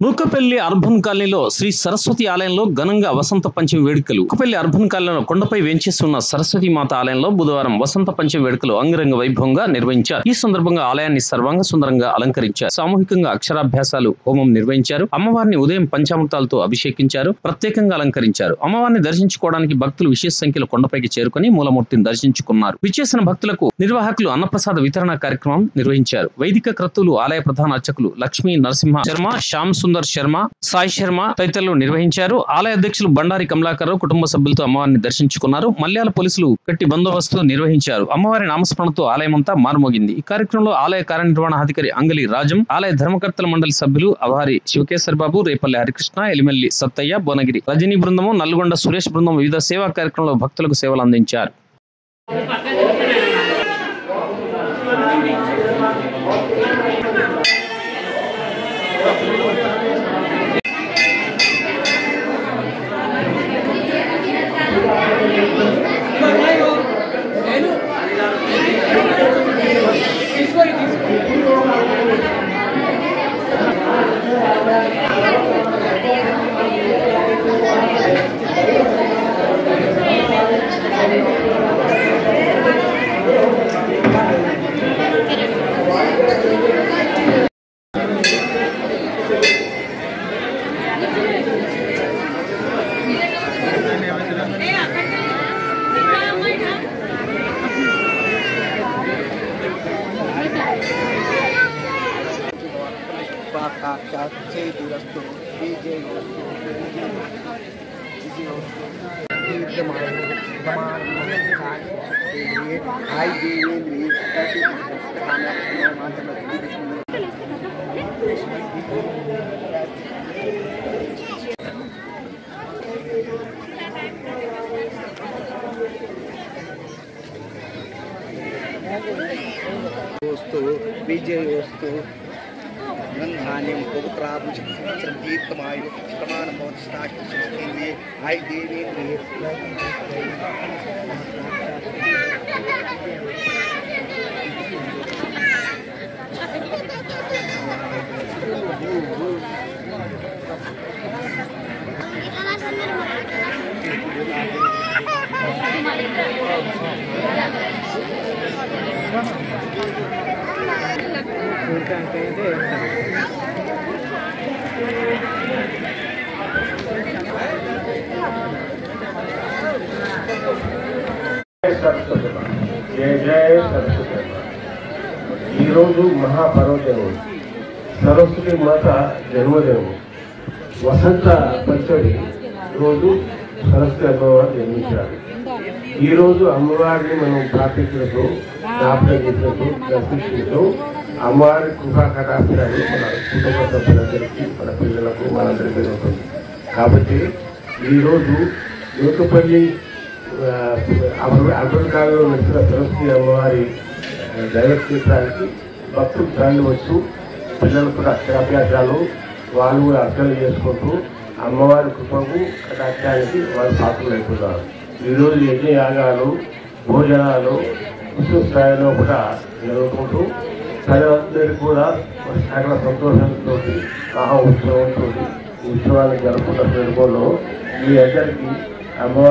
Nukapalli urban కాలనీలో శ్రీ సరస్వతి ఆలయంలో ఘనంగా వసంత పంచమి వేడుకలు. నూకపల్లి అర్బన్ కాలనీలో కొండపై వెంచేస్తున్న సరస్వతి మాత ఆలయంలో బుధవారం వసంత పంచమి వేడుకలు అంగరంగ వైభవంగా నిర్వహించారు. ఈ సందర్భంగా ఆలయాన్ని సర్వాంగ సుందరంగా అలంకరించారు. సామూహికంగా అక్షరాభ్యాసాలు, హోమం నిర్వహించారు. అమ్మవారిని ఉదయం పంచామృతాలతో అభిషేకించారు. ప్రత్యేకంగా అలంకరించారు. అమ్మవారిని దర్శించుకోవడానికి భక్తులు విశేష సంఖ్యలో కొండపైకి చేరుకుని మూలమూర్తిని దర్శించుకున్నారు. విచ్చేసిన భక్తులకు నిర్వాహకులు అన్నప్రసాద వితరణ కార్యక్రమం నిర్వహించారు. వైదిక క్రతువులు ఆలయ ప్రధాన అర్చకులు లక్ష్మీ నరసింహ శర్మ, శ్యామ్ సుందర్ శర్మ, సాయి శర్మ తదితరులు నిర్వహించారు. ఆలయ అధ్యక్షులు బండారి కమలాకర్ కుటుంబ సభ్యులతో అమ్మవారిని దర్శించుకున్నారు. మల్యాల పోలీసులు గట్టి బందోబస్తు నిర్వహించారు. అమ్మవారి నామస్మరణతో ఆలయమంతా మారుమోగింది. ఈ కార్యక్రమంలో ఆలయ కార్యనిర్వహణాధికారి అంగలి రాజం, ఆలయ ధర్మకర్తల మండలి సభ్యులు అవారి శివకేశ్వర బాబు, రేపల్లి హరికృష్ణ, ఎలిమెల్లి సత్తయ్య, బోనగిరి రజనీ బృందము, నల్గొండ సురేష్ బృందం వివిధ సేవా కార్యక్రమంలో భక్తులకు సేవలు అందించారు. विजय वस्तु धान्यम पवित्राभूष संवत्सरम दीर्घमायु प्रमाण भवति आई देवी जय जय सरस्वती महापर्वदिनम सरस्वती मात जन्मदिनम वसंत पंचमी रोजु सरस्वती अम्मवारी जन्मिंचाరు. ఈ రోజు అమ్మవారిని మనం ప్రార్థించుటకు, జ్ఞాపకం చేసుకుంటూ, దర్శించుకుంటూ అమ్మవారి కృపా కటాక్షాన్ని మన కుటుంబ సభ్యులందరికీ, మన పిల్లలకు, మనందరికీ ఉంటుంది. కాబట్టి ఈరోజు నూకపల్లి అర్బన్ కాలంలో వచ్చిన సరస్వతి అమ్మవారి దైవక్షేత్రానికి భక్తులు తరలి వచ్చు. పిల్లలు కూడా అక్షరాభ్యాసాలు వాళ్ళు కూడా అర్థం చేసుకుంటూ అమ్మవారి కృపకు కటాక్షానికి వాళ్ళు పాత్రలు అయిపోతారు. ఈరోజు యజ్ఞయాగాలు, భోజనాలు విశ్వ స్థాయిలో కూడా జరుగుతుంటూ ప్రజలందరికీ కూడా సకల సంతోషంతో మహా ఉత్సవంతో ఉత్సవాన్ని జరుపుకున్న సందర్భంలో మీ అందరికీ అమ్మవారి